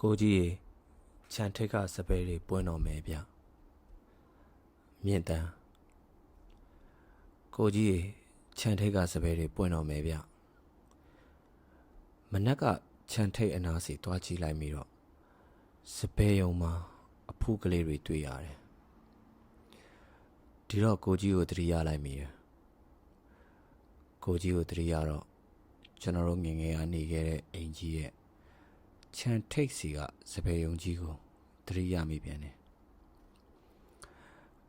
ကိုကြီးရေခြံထိတ်ကစပယ်တွေပွင့်တော်မယ်ဗျမြင့်တန်းကိုကြီးရေခြံထိတ်ကစပယ်တွေပွင့်တော်မယ်ဗျမနက်ကခြံထိတ်အနာစီတွားကြည့်လိုက်ပြီးတော့စပယ်ယုံမှာအဖူးကလေးတွေတွေ့ရတယ်ဒီတော့ကိုကြီးကိုသတိရလိုက်မိတယ်ကိုကြီးကိုသတိရတော့ကျွန်တော်တို့ငယ်ငယ်ကနေခဲ့တဲ့အိမ်ကြီးရဲ့ခြံထိတ်စီကစပယ်ယုံကြီးကိုသတိရမိပြန်တယ်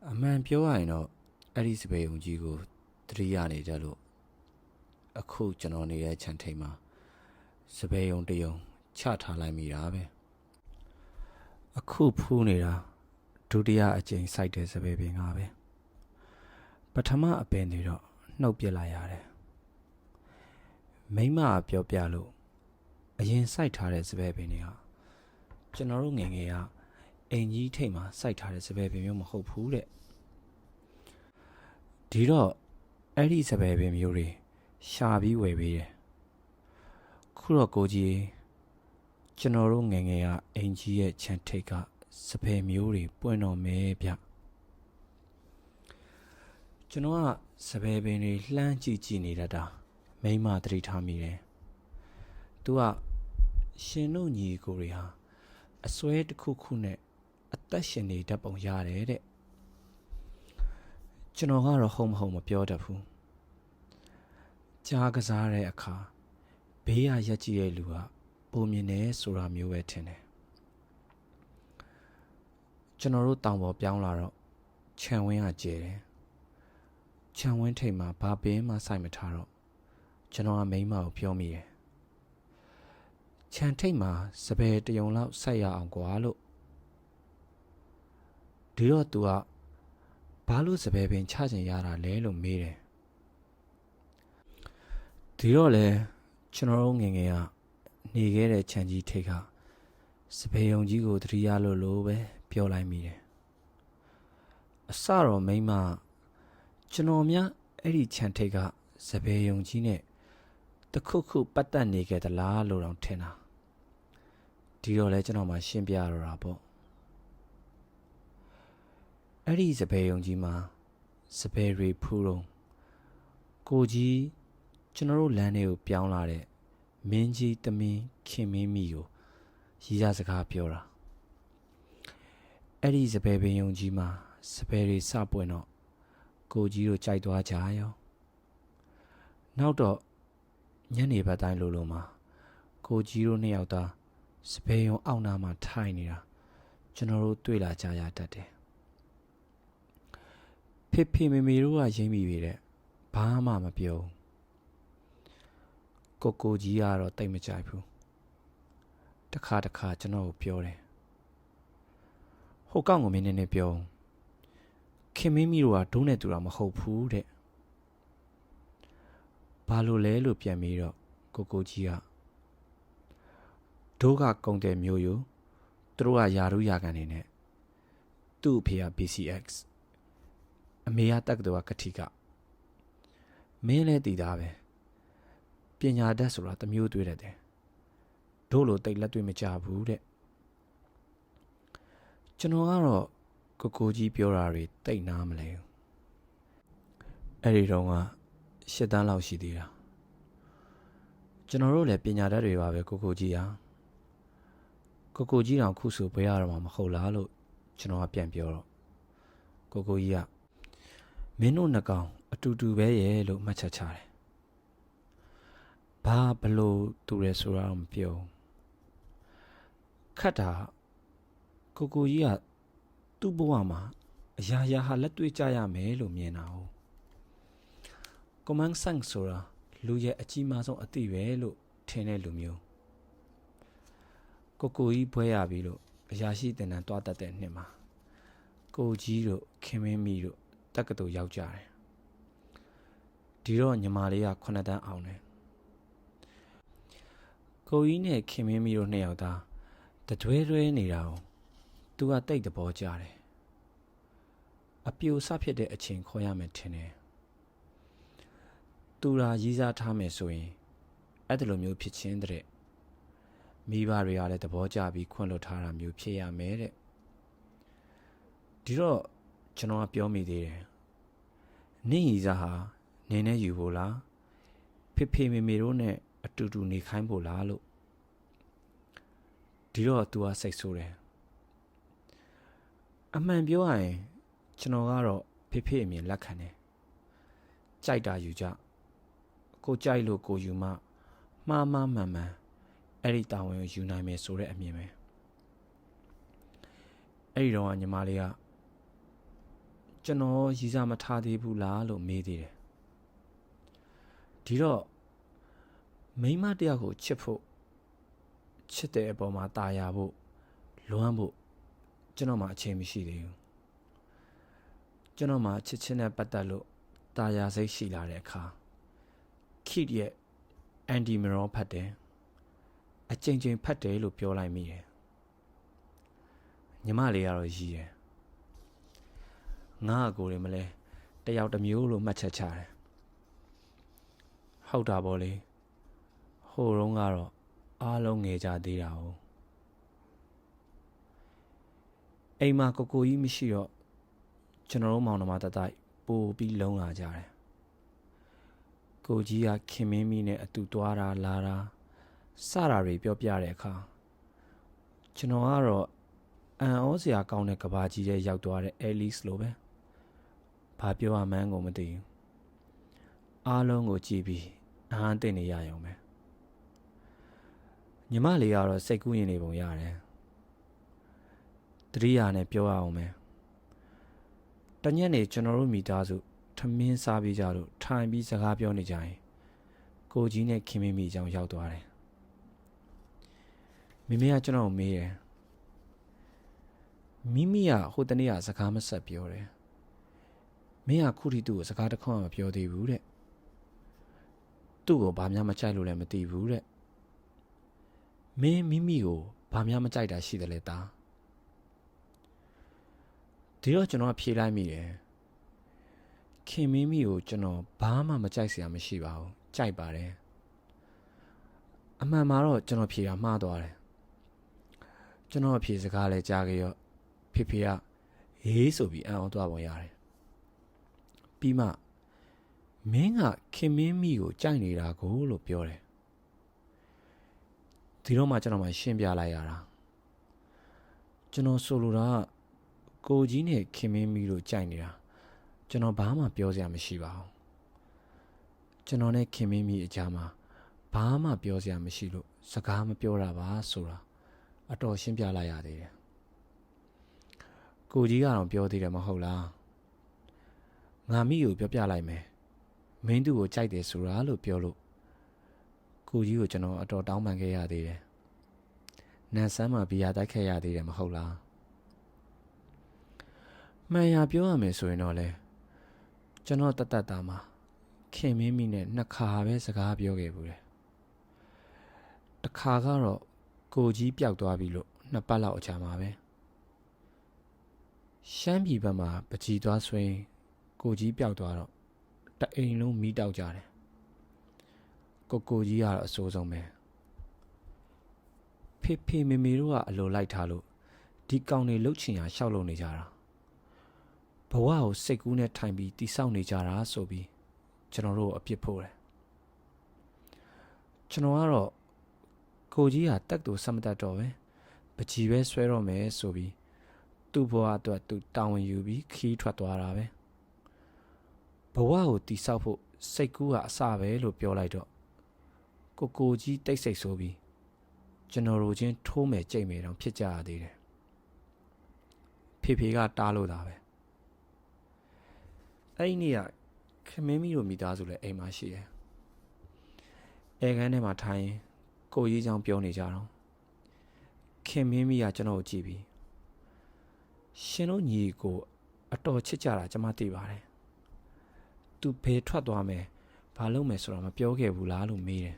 အမှန်ပြောရရင်တော့အဲ့ဒီစပယ်ယုံကြီးကိုသတိရနေကြလို့အခုကျွန်တော်နေတဲ့ခြံထိတ်မှာစပယ်ယုံတစ်ယုံချထားလိုက်မိတာပဲအခုဖူးနေတာဒုတိယအကြိမ်စိုက်တဲ့စပယ်ပင်ကပဲပထမအပင်တွေတော့နှုတ်ပြလိုက်ရတယ်မိမပြောပြလို့အရင်စိုက်ထားတဲ့စပယ်ပင်တွေဟာကျွန်တော်တို့ငယ်ငယ်ကအိမ်ကြီးထိပ်မှာစိုက်ထားတဲ့စပယ်ပင်မျိုးမဟုတ်ဘူးတဲ့ဒီတော့အဲ့ဒီစပယ်ပင်မျိုးတွေရှာပြီးဝယ်ပေးတယ်ခုတော့ကိုကြီးကျွန်တော်တို့ငယ်ငယ်ကအိမ်ကြီးရဲ့ခြံထိပ်ကစပယ်မျိုးတွေပွင့်တော်မယ်ဗျကျွန်တော်ကစပယ်ပင်တွေလှမ်းကြည့်နေတတ်တာမိမသတိထားမိတယ်သူကရှင်တို့ညီကိုတွေဟာအစွဲတစ်ခုခုနဲ့အသက်ရှင်နေတတ်ပုံရတယ်တဲ့ကျွန်တော်ကတော့ဟုတ်မဟုတ်မပြောတတ်ဘူးကြားကစားတဲ့အခါဘေးရရက်ကြည့်ရဲ့လူကပုံမြင်နေဆိုတာမျိုးပဲထင်တယ်ကျွန်တော်တို့တောင်ပေါ်ပြောင်းလာတော့ခြံဝင်းကကျဲတယ်ခြံဝင်းထိပ်မှာဘာပင်မှစိုက်မထားတော့ကျွန်တော်ကမိန်းမကိုပြောမိတယ်ခြံထိပ်မှာစပယ်တယုံလောက်စိုက်ရအောင်ကွာလို့ဒီတော့ तू ကဘာလို့စပယ်ပင်ချချင်ရတာလဲလို့မေးတယ်ဒီတော့လေကျွန်တော်တို့ငယ်ငယ်ကနေခဲ့တဲ့ခြံကြီးထိပ်ကစပယ်ယုံကြီးကိုသတိရလို့ပဲပြောလိုက်မိတယ်အစတော့မိန်းမကျွန်တော်များအဲ့ဒီခြံထိပ်ကစပယ်ယုံကြီးနဲ့တခုခုပတ်သက်နေခဲ့သလားလို့တော့ထင်တာဒီတော့လဲကျွန်တော်မှရှင်းပြရတာပေါ့အဲ့ဒီစပယ်ယုံကြီးမှာစပယ်တွေဖူးတော့ကိုကြီးကျွန်တော်တို့လမ်းထဲကိုပြောင်းလာတဲ့မင်းကြီးသမင်းခင်မင်းမိကိုရည်စားစကားပြောတာအဲ့ဒီစပယ်ပင်ယုံကြီးမှာစပယ်တွေစပွင့်တော့ကိုကြီးတို့ကြိုက်သွားကြရောနောက်တော့ညနေဘက်တိုင်းလိုမှာကိုကြီးတို့နှစ်ယောက်သားစပယ်ယုံအောက်နားမှာထိုင်နေတာကျွန်တော်တို့တွေ့လာကြရတတ်တယ်ဖေမေမေတို့ကရင်းမိပြီတဲ့ဘာမှမပြောကိုကြီးကတော့တိတ်မကြိုက်ဘူးတခါကျွန်တော်ကိုပြောတယ်ဟိုကောင်ကိုမင်းနဲ့ပြောခင်မင်းမီတို့ကဒုံးနဲ့တူတာမဟုတ်ဘူးတဲ့ဘာလို့လဲလို့ပြန်ပြီးတော့ကိုကြီးကဒိုးကကုံတယ်မျိုးယူသူတို့ကယာရုယာကန်နေနဲ့သူ့အဖေက BCX အမေကတက္ကသိုလ်ကကတိကမင်းလည်းတည်သားပဲပညာတတ်ဆိုတာတစ်မျိုးတွေ့တယ်တို့လိုတိတ်လက်တွေ့မကြဘူးတဲ့ကျွန်တော်ကတော့ကိုကြီးပြောတာတွေတိတ်နားမလဲဘူးအဲ့ဒီတော့က8 တန်းလောက်ရှိသေးတာကျွန်တော်တို့လည်းပညာတတ်တွေပါပဲကိုကြီးဟာကိုကြီးတောင်ခုဆိုဘယ်ရတော့မှမဟုတ်လားလို့ကျွန်တော်ကပြန်ပြောတော့ကိုကြီးကမင်းတို့နှစ်ကောင်အတူတူပဲရဲ့လို့မှတ်ချက်ချတယ်ဘာဘလို့တူရဲဆိုတာတော့မပြောခတ်တာကိုကြီးကသူ့ဘဝမှာအရာရာဟာလက်တွေ့ကြရမယ်လို့မြင်တာဟုတ်command sense ဆိုတာလူရဲ့အကြီးမားဆုံးအသိပဲလို့ထင်တဲ့လူမျိုးကိုကြီးဘွဲရပြီလို့အရာရှိတင်တန်းတွားတတ်တဲ့နှစ်မှာကိုကြီးတို့ခင်မင်းမီတို့တက္ကသိုလ်ရောက်ကြတယ်ဒီတော့ညီမလေးက9 တန်းအောင်တယ်ကိုကြီးနဲ့ခင်မင်းမီတို့နှစ်ယောက်သားတွဲနေတာကိုသူကတိတ်သဘောကျတယ်အပြိုစဖြစ်တဲ့အချိန်ခေါ်ရမယ်ထင်တယ်သူရာရည်စားထားမယ်ဆိုရင်အဲ့ဒီလိုမျိုးဖြစ်ချင်းတဲ့ မိဘတွေကလည်းသဘောကျပြီးခွင့်လွှတ်ထားတာမျိုးဖြစ်ရမယ်တဲ့ဒီတော့ကျွန်တော်ကပြောမိသေးတယ်နင့်ရီစားဟာနင်းနဲ့ယူဖို့လားဖေဖေမေမေတို့နဲ့အတူတူနေခိုင်းဖို့လားလို့ဒီတော့ तू ကစိတ်ဆိုးတယ်အမှန်ပြောရရင်ကျွန်တော်ကတော့ဖေဖေအမြင်လက်ခံတယ်ကြိုက်တာယူကြကိုကြိုက်လို့ကိုယူမှမှားမှန်မှန်အဲ့ဒီတာဝန်ကိုယူနိုင်မယ်ဆိုတဲ့အမြင်ပဲအဲ့ဒီတော့ညီမလေးကကျွန်တော်ရည်စားမထားသေးဘူးလားလို့မေးသေးတယ်ဒီတော့မိန်းမတယောက်ကိုချစ်ဖို့ချစ်တဲ့အပေါ်မှာတာယာဖို့လွမ်းဖို့ကျွန်တော်မှအချိန်မရှိသေးဘူးကျွန်တော်မှချစ်ချင်းနဲ့ပတ်သက်လို့တာယာစိတ်ရှိလာတဲ့အခါခိတရဲ့အန်ဒီမရောဖတ်တယ်အချိန်ချင်းဖတ်တယ်လို့ပြောလိုက်မိတယ်ညီမလေးကတော့ရည်တယ်ငါ့အကိုတွေမလဲတယောက်တစ်မျိုးလို့မှတ်ချက်ချတယ်ဟုတ်တာပေါ့လေဟိုတုန်းကတော့အားလုံးငယ်ကြသေးတာ哦အိမ်မှာကိုကြီးမရှိတော့ကျွန်တော်တို့မောင်နှမတတိုက်ပို့ပြီးလုံးလာကြတယ်ကိုကြီးကခင်မင်းမီနဲ့အတူသွားတာလာတာစတာတွေပြောပြတဲ့အခါကျွန်တော်ကတော့အန်ဩစရာကောင်းတဲ့ကဘာကြီးရဲ့ရောက်သွားတဲ့အဲလီစ်လိုပဲဘာပြောရမှန်းကိုမသိဘူးအားလုံးကိုကြည့်ပြီးအဟမ်းသိနေရရုံပဲညီမလေးကတော့စိတ်ကူးရင်နေပုံရတယ်တတိယနဲ့ပြောရအောင်မယ်တညက်နေကျွန်တော်တို့မိသားစုထမင်းစားပြီးကြလို့ထိုင်ပြီးစကားပြောနေကြရင်ကိုကြီးနဲ့ခင်မင်းမိအကြောင်းရောက်သွားတယ်မိမေကကျွန်တော်ကိုမေးတယ်မိမိကဟိုတနေ့ကစကားမဆက်ပြောတယ်မင်းကခုထိသူ့ကိုစကားတစ်ခွန်းမပြောသေးဘူးတဲ့သူ့ကိုဘာမှမကြိုက်လို့လည်းမသိဘူးတဲ့မင်းမိမိကိုဘာမှမကြိုက်တာရှိတယ်လေသားဒီတော့ကျွန်တော်ဖြေလိုက်မိတယ်ခင်မင်းမိကိုကျွန်တော်ဘာမှမကြိုက်စရာမရှိပါဘူးကြိုက်ပါတယ်အမှန်မှာတော့ကျွန်တော်ဖြေတာမှားသွားတယ်ကျွန်တော်ဖြေစကားလည်းကြားကြရောဖေဖေကဟေးဆိုပြီးအံ့ဩသွားပုံရတယ်ပြီးမှမင်းကခင်မင်းမိကိုကြိုက်နေတာကိုလို့ပြောတယ်ဒီတော့မှကျွန်တော်မှရှင်းပြလိုက်ရတာကျွန်တော်ဆိုလိုတာကိုကြီးနဲ့ခင်မင်းမိတို့ကြိုက်နေတာကျွန်တော်ဘာမှပြောစရာမရှိပါဘူးကျွန်တော်နဲ့ခင်မင်းမိအကြားမှာဘာမှပြောစရာမရှိလို့စကားမပြောတာပါဆိုတာအတော်ရှင်းပြလိုက်ရသေးတယ်ကိုကြီးကတော့ပြောသေးတယ်မဟုတ်လားငါမိကိုပြောပြလိုက်မယ်မင်းသူ့ကိုကြိုက်တယ်ဆိုတာလို့ပြောလို့ကိုကြီးကိုကျွန်တော်အတော်တောင်းပန်ခဲ့ရသေးတယ်နန်ဆန်းမှာဘီယာတိုက်ခဲ့ရသေးတယ်မဟုတ်လားမှန်ရပြောရမယ်ဆိုရင်တော့လေကျွန်တော်တတ်တာမှာခင်မင်းမိနဲ့နှစ်ခါပဲစကားပြောခဲ့ဘူးလေတစ်ခါကတော့ကိုကြီးပျောက်သွားပြီလို့နှစ်ပတ်လောက်အကြာမှာပဲရှမ်းပြည်ဘက်မှာပကြီးသွားဆွင်းကိုကြီးပျောက်သွားတော့တအိမ်လုံးမီးတောက်ကြတယ်ကိုကြီးကတော့အဆိုးဆုံးပဲဖေဖေမေမေတို့ကအလိုလိုက်ထားလို့ဒီကောင်တွေလှုပ်ချင်ရရှောက်လုံနေကြတာဘဝကိုစိတ်ကူးနဲ့ထိုင်ပြီးတိဆောက်နေကြတာဆိုပြီးကျွန်တော်တို့အပြစ်ဖို့တယ်ကျွန်တော်ကတော့ကိုကြီးကတက်တူဆက်မတက်တော့ပဲပကြီးပဲဆွဲတော့မယ်ဆိုပြီးသူ့ဘဝအတွက်သူတာဝန်ယူပြီးခီးထွက်သွားတာပဲဘဝကိုတိဆောက်ဖို့စိတ်ကူးကအစပဲလို့ပြောလိုက်တော့ကိုကြီးတိတ်ဆိတ်ဆိုပြီးကျွန်တော်တို့ချင်းထိုးမယ်ကြိတ်မယ်တော့ဖြစ်ကြရသေးတယ်ဖေဖေကတားလို့တာပဲအဲ့ဒီနေ့ကခမင်းမီတို့မိသားစုလည်းအိမ်မှာရှိတယ်အဲခန်းထဲမှာထိုင်ရင်ကိုကြီးချောင်းပြောနေကြတော့ခင်မင်းမီကကျွန်တော်ကိုကြည့်ပြီးရှင်တို့ညီကိုအတော်ချစ်ကြတာကျွန်မသိပါတယ်သူဘယ်ထွက်သွားမယ်ဘာလုပ်မယ်ဆိုတာမပြောခဲ့ဘူးလားလို့မေးတယ်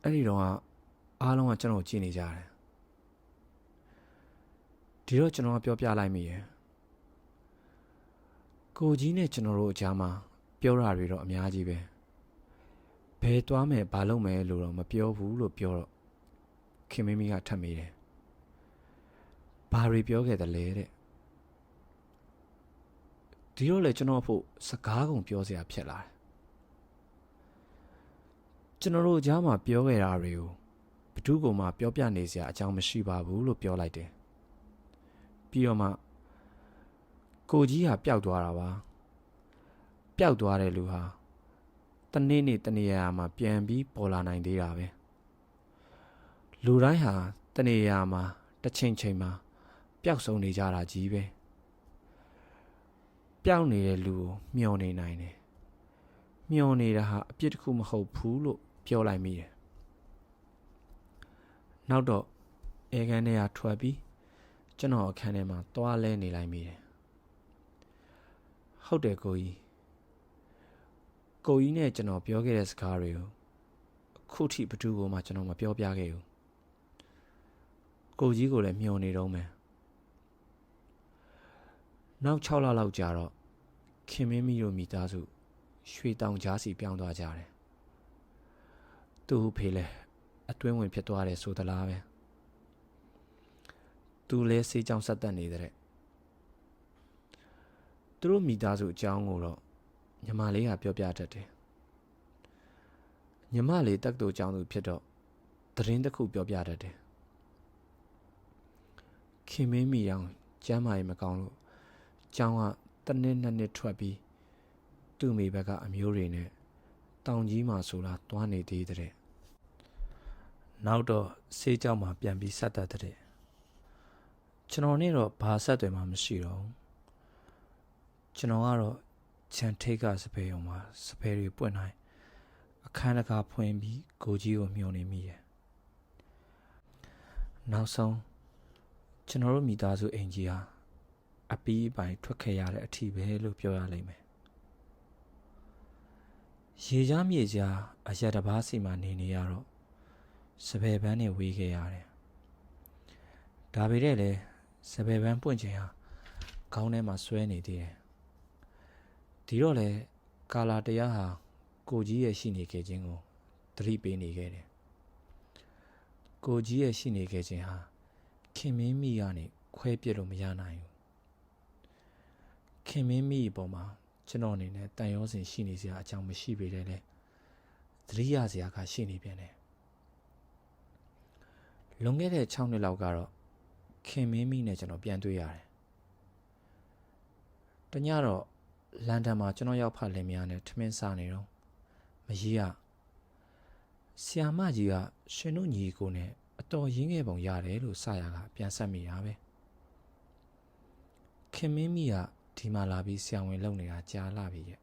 အဲ့ဒီတော့အားလုံးကကျွန်တော်ကိုကြည့်နေကြတယ်ဒီတော့ကျွန်တော်ကပြောပြလိုက်မိတယ်ကိုကြီးနဲ့ကျွန်တော်တို့အကြားမှာပြောတာတွေတော့အများကြီးပဲ ဘယ်သွားမယ်ဘာလုပ်မယ်လို့တော့မပြောဘူးလို့ပြောတော့ခင်မင်းမီကထပ်မိတယ်ဘာတွေပြောခဲ့တယ်လဲတဲ့ဒီတော့လေကျွန်တော်ဖို့စကားကုန်ပြောစရာဖြစ်လာတယ်ကျွန်တော်တို့ကြားမှာပြောခဲ့တာတွေကိုဘသူကမှပြောပြနေစရာအကြောင်းမရှိပါဘူးလို့ပြောလိုက်တယ်ပြီးတော့မှကိုကြီးဟာပျောက်သွားတာပါပျောက်သွားတဲ့လူဟာတနေ့နေ့တနေရာမှာပြန်ပြီးပေါ်လာနိုင်သေးတာပဲလူတိုင်းဟာတနေရာမှာတစ်ချိန်ချိန်မှာပျောက်ဆုံးနေကြတာကြီးပဲပျောက်နေတဲ့လူကိုမျောနေနိုင်တယ်မျောနေတာဟာအပြစ်တစ်ခုမဟုတ်ဘူးလို့ပြောလိုက်မိတယ်နောက်တော့အေကန်ထဲကထွက်ပြီးကျွန်တော်အခန်းထဲမှာသွားလဲနေလိုက်မိတယ်ဟုတ်တယ်ကိုကြီးနဲ့ကျွန်တော်ပြောခဲ့တဲ့စကားတွေကိုအခုထိဘသူ့ကိုမှကျွန်တော်မပြောပြခဲ့ဘူးကိုကြီးကိုလည်းမျောနေတော့မယ်နောက်6လလောက်ကြာတော့ခင်မင်းမီတို့မိသားစုရွှေတောင်ကြားစီပြောင်းသွားကြတယ်သူ့ဖေလည်းအတွင်းဝင်ဖြစ်သွားတယ်ဆိုသလားပဲသူလည်းစေးကြောင်ဆက်တက်နေတဲ့သူတို့မိသားစုအကြောင်းကိုတော့ညီမလေးကပြောပြတတ်တယ်ညီမလေးတက်တူအကြောင်းသူဖြစ်တော့သတင်းတစ်ခုပြောပြတတ်တယ်ခင်မင်းမီအောင်ကျမ်းမာရေးမကောင်းလို့ကျောင်းကတစ်နှစ်နှစ်နှစ်ထွက်ပြီးသူ့မိဘကအမျိုးတွေနဲ့တောင်ကြီးမှာဆိုတာတွားနေသေးတဲ့နောက်တော့ဆေးကြောင်မှာပြန်ပြီးဆက်တက်တဲ့ကျွန်တော်နဲ့တော့ဘာဆက်တွေမှမရှိတော့ဘူးကျွန်တော်ကတော့ခြံထိတ်ကစပယ်ုံမှာစပယ်တွေပွင့်နိုင်အခန်းတကာဖွင့်ပြီးကိုကြီးကိုမျှော်နေမိတယ်နောက်ဆုံးကျွန်တော်တို့မိသားစုအိမ်ကြီးဟာအပီးပိုင်ထွက်ခဲ့ရတဲ့အထီးပဲလို့ပြောရလိမ့်မယ်ရေကြားမြေကြားအရက်တစ်ပါးစီမှာနေရတော့စပယ်ပန်းနဲ့ဝေးခဲ့ရတယ်ဒါပေမဲ့လည်းစပယ်ပန်းပွင့်ခြင်းဟာခေါင်းထဲမှာဆွဲနေသေးတယ်ဒီတော့လေကာလာတရားဟာကိုကြီးရဲ့ရှိနေခဲ့ခြင်းကိုသတိပေးနေခဲ့တယ်ကိုကြီးရဲ့ရှိနေခဲ့ခြင်းဟာခင်မင်းမိကနေခွဲပြစ်လို့မရနိုင်ဘူးခင်မင်းမိအပေါ်မှာကျွန်တော်အနေနဲ့တန်ရောစင်ရှိနေစရာအကြောင်းမရှိပေတဲ့လေသတိရစရာကရှိနေပြန်တယ်လွန်ခဲ့တဲ့6နှစ်လောက်ကတော့ခင်မင်းမိနဲ့ကျွန်တော်ပြန်တွေ့ရတယ်တညတော့လန်ဒန်မှာကျွန်တော်ရောက်ဖလင်များနဲ့ထမင်းစားနေတော့မကြီးကဆီယာမကြီးကရှင်တို့ညီကိုနဲ့အတော်ရင်းငယ်ပုံရတယ်လို့စရကပြန်ဆက်မိတာပဲခင်မင်းမိကဒီမှာလာပြီးဆရာဝန်လုပ်နေတာကြာလာပြီရဲ့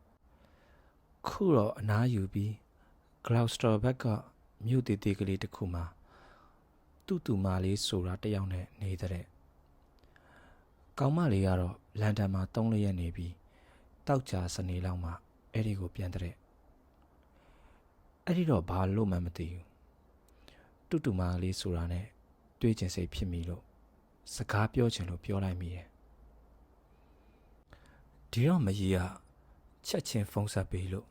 ခုတော့အနားယူပြီး Gloucester ဘက်ကမြို့တည်တည်ကလေးတစ်ခုမှာတူမလေးဆိုတာတယောက်နဲ့နေတဲ့ကောင်းမလေးကတော့လန်ဒန်မှာ3ရက်နေပြီးတောက်ကြစနေလောက်မှအဲ့ဒီကိုပြန်တဲ့အဲ့ဒီတော့ဘာလို့မှမသိဘူးတူမလေးဆိုတာနဲ့တွေးကျင်စိတ်ဖြစ်မိလို့စကားပြောချင်လို့ပြောလိုက်မိတယ်ဒီတော့မကြီးကချက်ချင်းဖုန်းဆက်ပေးလို့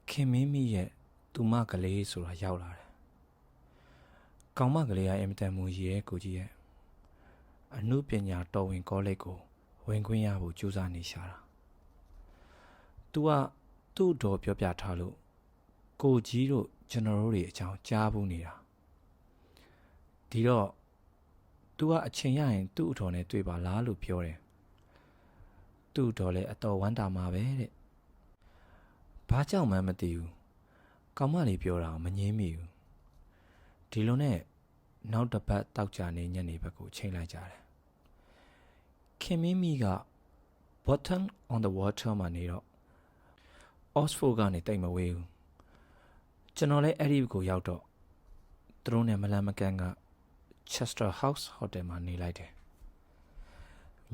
ခင်မင်းမိရဲ့တူမကလေးဆိုတာရောက်လာတယ်ကောင်းမကလေးကအင်မတန်မူကြီးရဲ့ကိုကြီးရဲ့အမှုပညာတော်ဝင်ကောလိပ်ကိုဝင်ခွင့်ရဖို့ကြိုးစားနေရှာတာသူကသူ့တော်ပြောပြထားလို့ကိုကြီးတို့ကျွန်တော်တို့တွေအကြောင်းကြားဖို့နေတာဒီတော့သူကအချိန်ရရင်သူ့အတော်နဲ့တွေ့ပါလားလို့ပြောတယ်သူ့တော်လည်းအတော်ဝမ်းတာမှာပဲတဲ့ဘာကြောင့်မှမသိဘူးကောင်းမလေးပြောတာမငြင်းမိဘူးဒီလိုနဲ့နောက်တစ်ပတ်တောက်ကြနေညနေဘက်ကိုချိန်လိုက်ကြတယ်ခင်မင်းမီက Bottom on the Water မှာနေတော့ Oxford ကနေတိတ်မဝေးဘူးကျွန်တော်လည်းအဲ့ဒီကိုရောက်တော့သူတို့နဲ့မလန်မကန်က Chester House Hotel မှာနေလိုက်တယ်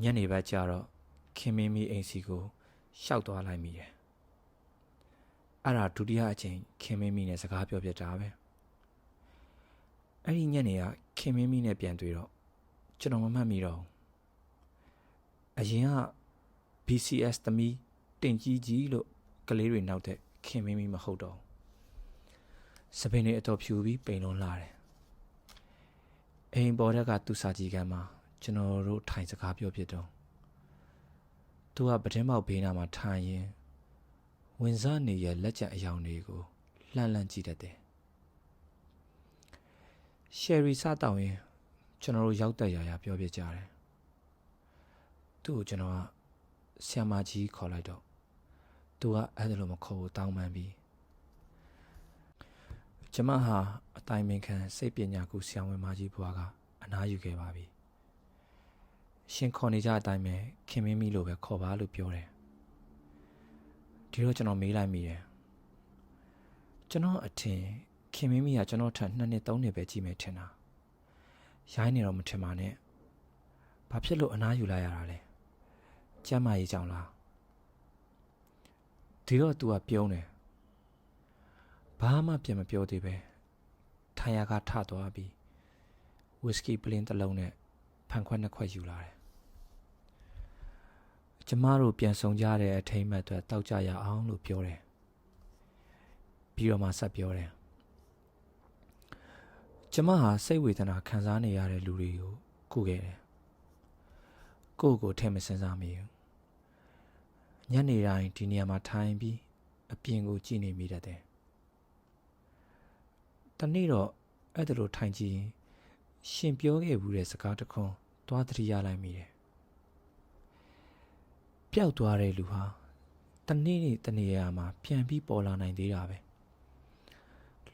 ညနေဘက်ကျတော့ခင်မင်းမီအိမ်စီကိုရှောက်သွားလိုက်မိတယ်အဲ့ဒါဒုတိယအချိန်ခင်မင်းမီနဲ့စကားပြောပြတာပဲအဲ့ဒီညနေကခင်မင်းမီနဲ့ပြန်တွေ့တော့ကျွန်တော်မမှတ်မိတော့အရင်က BCS သမီးတင်ကြီးကြီးလို့ကလေးတွေနောက်တဲ့ခင်မင်းမီမဟုတ်တော့ စပင်းတွေအတော်ဖြူပြီးပိန်လုံးလာတယ်အိမ်ပေါ်ကသူ့စာကြီးကမ်းမှာကျွန်တော်တို့ထိုင်စကားပြောဖြစ်တော့သူကပတင်းပေါက်ဘေးနားမှာထိုင်ရင်ဝင်စားနေရဲ့လက်ကျန်အယောင်တွေကိုလှမ်းကြည့်တတ်တယ်ရှယ်ရီစားတောင်းရင်ကျွန်တော်တို့ရောက်တက်ရာပြောပြကြတယ်သူ့ကိုကျွန်တော်ကဆရာမကြီးခေါ်လိုက်တော့သူကအဲ့ဒါလိုမခေါ်ဘူးတောင်းပန်ပြီးကျမဟာအတိုင်းပင်ခံစိတ်ပညာကူဆရာဝန်မကြီးဘွားကအနားယူခဲ့ပါပြီရှင်ခေါ်နေကြအတိုင်းပဲခင်မင်းမီလို့ပဲခေါ်ပါလို့ပြောတယ်ဒီတော့ကျွန်တော်မေးလိုက်မိတယ်ကျွန်တော်အထင်ခင်မင်းမီကကျွန်တော်ထက်2 နှစ် 3 နှစ်ပဲကြီးမယ်ထင်တာရိုင်းနေတော့မထင်ပါနဲ့ဘာဖြစ်လို့အနားယူလိုက်ရတာလဲကျမ်းမာရေးကြောင့်လားဒီတော့ तू ကပြုံးတယ်ဘာမှပြန်မပြောသေးပဲထိုင်ရကထသွားပြီးဝစ်စကီပလင်းတစ်လုံးနဲ့ဖန်ခွက်2 ခွက်ယူလာတယ်ကျမတို့ပြန်ဆောင်ကြတဲ့အထိမ်းအမှတ်အတွက်တောက်ကြရအောင်လို့ပြောတယ်ပြီးတော့မှဆက်ပြောတယ်ကျမဟာစိတ်ဝေဒနာခံစားနေရတဲ့လူတွေကိုကုခဲ့တယ်ကိုထင်မစင်စားမိဘူးညနေတိုင်းဒီနေရာမှာထိုင်ပြီးအပြင်ကိုကြည့်နေမိတတ်တယ်တနေ့တော့အဲ့ဒါလိုထိုင်ကြည့်ရင်ရှင်ပြောခဲ့ဘူးတဲ့စကားတစ်ခွန်းသွားသတိရလိုက်မိတယ်ပျောက်သွားတဲ့လူဟာတနေ့နေ့တနေရာမှာပြန်ပြီးပေါ်လာနိုင်သေးတာပဲ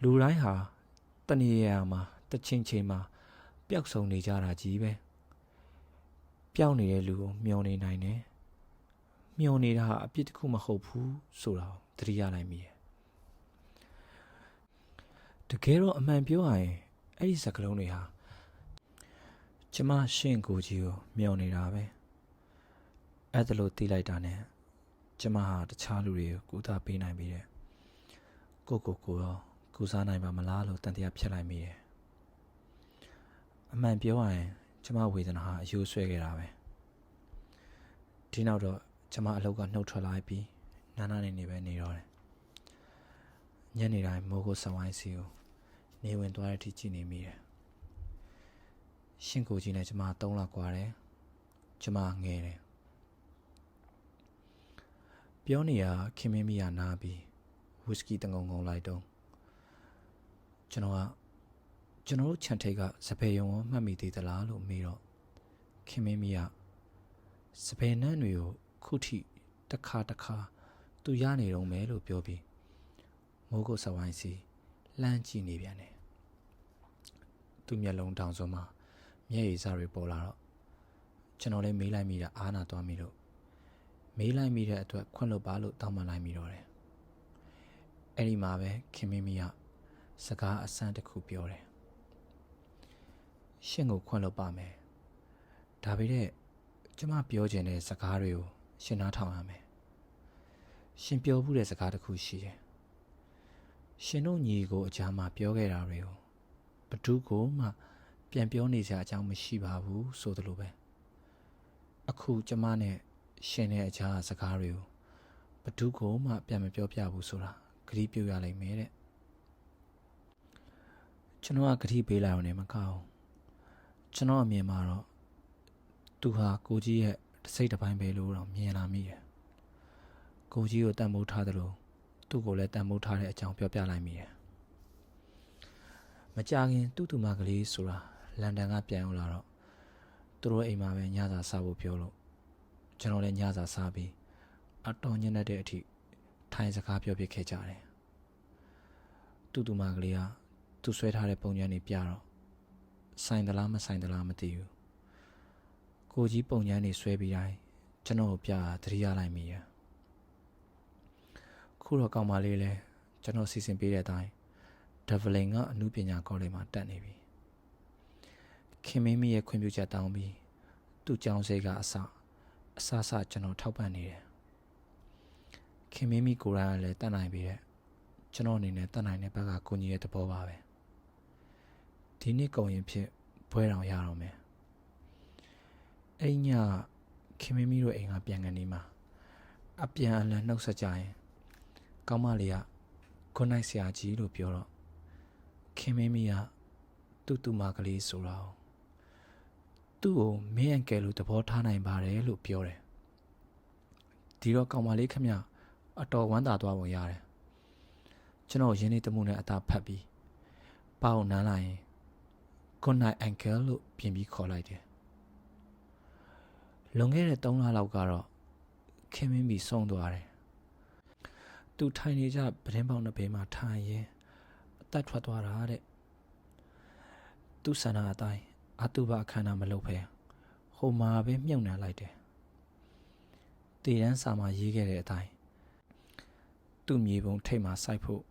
လူတိုင်းဟာတနေရာမှာတစ်ချိန်မှာပျောက်ဆုံးနေကြတာကြီးပဲပျောက်နေတဲ့လူကိုမျောနေနိုင်တယ်မျောနေတာဟာအပြစ်တစ်ခုမဟုတ်ဘူးဆိုတာကိုသတိရလိုက်မိတယ်တကယ်တော့အမှန်ပြောရရင်အဲ့ဒီစကားလုံးတွေဟာကျမရှင့်ကိုကြီးကိုမျောနေတာပဲအဲ့ဒါလို့သိလိုက်တာနဲ့ကျမဟာတခြားလူတွေကိုကူသားပေးနိုင်ပြီတဲ့ကိုရောကူစားနိုင်ပါမလားလို့တန်တရားဖြစ်လိုက်မိတယ်အမှန်ပြောရရင်ကျမဝေဒနာဟာအယိုးဆွဲခဲ့တာပဲဒီနောက်တော့ကျမအလုပ်ကနှုတ်ထွက်လာပြီးနားနေပဲနေတော့တယ်ညနေတိုင်းမိုးကိုဆောင်ဝိုင်းစီကိုနေဝင်သွားတဲ့အထိကြည့်နေမိတယ်ရှင်ကိုကြီးနဲ့ကျမ3 လကွာတယ်ကျမငယ်တယ်ပြောနေရခင်မင်းမီယာနားပြီးဝစ်စကီတငုံလိုက်တော့ကျွန်တော်တို့ခြံထိပ်ကစပယ်ယုံကိုမှတ်မိသေးသလားလို့မေးတော့ခင်မင်းမီယာစပယ်နှန်းတွေကိုခုထိတစ်ခါသူရနေတော့မယ်လို့ပြောပြီးမိုးကုတ်စဝိုင်းစီလှမ်းကြည့်နေပြန်တယ်သူမျက်လုံးတောင်စွန်းမှာမျက်ရည်စတွေပေါ်လာတော့ကျွန်တော်လည်းမေးလိုက်မိတာအားနာသွားမိလို့မေးလိုက်မိတဲ့အတွက်ခွင့်လွတ်ပါလို့တောင်းပန်လိုက်မိတော့တယ်အဲ့ဒီမှာပဲခင်မင်းမီကစကားအဆန်းတစ်ခုပြောတယ်ရှင်ကိုခွင့်လွတ်ပါမယ်ဒါပေမဲ့ကျမပြောချင်တဲ့စကားတွေကိုရှင်နားထောင်ရမယ်ရှင်ပြောဘူးတဲ့စကားတစ်ခုရှိတယ်ရှင်တို့ညီကိုအကြားမှာပြောခဲ့တာတွေကိုဘသူကိုမှပြန်ပြောနေစရာအကြောင်းမရှိပါဘူးဆိုသလိုပဲအခုကျမနဲ့ရှင်ရဲ့အကြားစကားတွေကိုဘသူကိုမှပြန်မပြောပြဘူးဆိုတာဂရုပြုရလိမ့်မယ်တဲ့ကျွန်တော်ကဂရုပေးလိုက်အောင်လည်းမကောင်းကျွန်တော်အမြင်မှာတော့သူဟာကိုကြီးရဲ့တစ်စိတ်တစ်ပိုင်းပဲလို့တော့မြင်လာမိတယ်ကိုကြီးကိုတန်ဖိုးထားသလိုသူ့ကိုလည်းတန်ဖိုးထားတဲ့အကြောင်းပြောပြလိုက်မိတယ်မကြခင်သူ့မကလေးဆိုတာလန်ဒန်ကပြန်ရောက်လာတော့သူတို့အိမ်မှာပဲညစာစားဖို့ပြောလို့ကျွန်တော်လည်းညစာစားပြီးအတော်ညံ့တဲ့အထိထိုင်စကားပြောပြခဲ့ကြတယ်သူ့မကလေးကသူဆွဲထားတဲ့ပုံညံနေပြတော့ဆိုင်သလားမဆိုင်သလားမသိဘူးကိုကြီးပုံညံနေဆွဲပြီးတိုင်းကျွန်တော်ကိုပြသတိရလိုက်မိရခုတော့ကောင်မလေးလဲကျွန်တော်စီစဉ်ပေးတဲ့အတိုင်းဒဗလင်ကအမှုပညာကောလိပ်မှာတက်နေပြီခင်မင်းမီရဲ့ခွင့်ပြုချက်တောင်းပြီးသူ့ကျောင်းစိတ်ကအစကျွန်တော်ထောက်ပံ့နေတယ်ခင်မင်းမီကိုယ်တိုင်ကလည်းတတ်နိုင်ပြီတဲ့ကျွန်တော်အနေနဲ့တတ်နိုင်တဲ့ဘက်ကကိုကြီးရဲ့သဘောပါပဲဒီနေ့ကုန်ရင်ဖြစ်ဘွဲတော်ရတော့မယ်အဲ့ညခင်မင်းမီတို့အိမ်ကပြန်ကနေမှာအပြန်အလှန်နှုတ်ဆက်ကြရင်ကောင်းမလေးက good night ဆရာကြီးလို့ပြောတော့ ခင်မင်းမီကသူ့မကလေးဆိုတော့သူ့ကိုမင်းအန်ကယ်လို့သဘောထားနိုင်ပါတယ်လို့ပြောတယ်ဒီတော့ကောင်မလေးခမအတော်ဝမ်းသာသွားပုံရတယ်ကျွန်တော်ရင်းနှီးတမှုနဲ့အသာဖတ်ပြီးပေါင်နမ်းလိုက်ရင် Good night uncle လို့ပြင်ပြီးခေါ်လိုက်တယ်လွန်ခဲ့တဲ့3 လလောက်ကတော့ခင်မင်းမီဆုံးသွားတယ်သူထိုင်နေကြပတင်းပေါက်နှစ်ဘေးမှာထိုင်ရင်အသက်ထွက်သွားတာတဲ့သူဆန္ဒအတိုင်းအတုပအခမ်းအနားမလုပ်ဖဲဟိုမှာပဲမြုပ်နှံလိုက်တယ်တည်တန်းစာမှာရေးခဲ့တဲ့အတိုင်းသူ့မြေပုံထိတ်မှာစိုက်ဖို့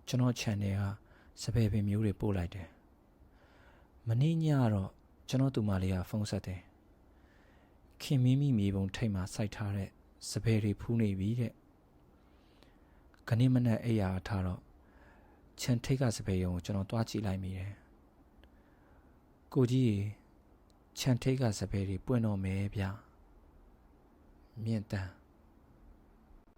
ကျွန်တော် channel ကစပယ်ပင်မျိုးတွေပို့လိုက်တယ်မနေ့ညတော့ကျွန်တော်သူမလေးကဖုန်းဆက်တယ်ခင်မင်းမိမြေပုံထိတ်မှာစိုက်ထားတဲ့စပယ်တွေဖူးနေပြီတဲ့ခဏမနဲ့အိယာထားတော့ခြံထိတ်ကစပယ်ရုံကိုကျွန်တော်တွားကြည့်လိုက်မိတယ်ကိုကြီးခြံထိတ်ကစပယ်တွေပွင့်တော့မယ်ဗျမြင့်တန်း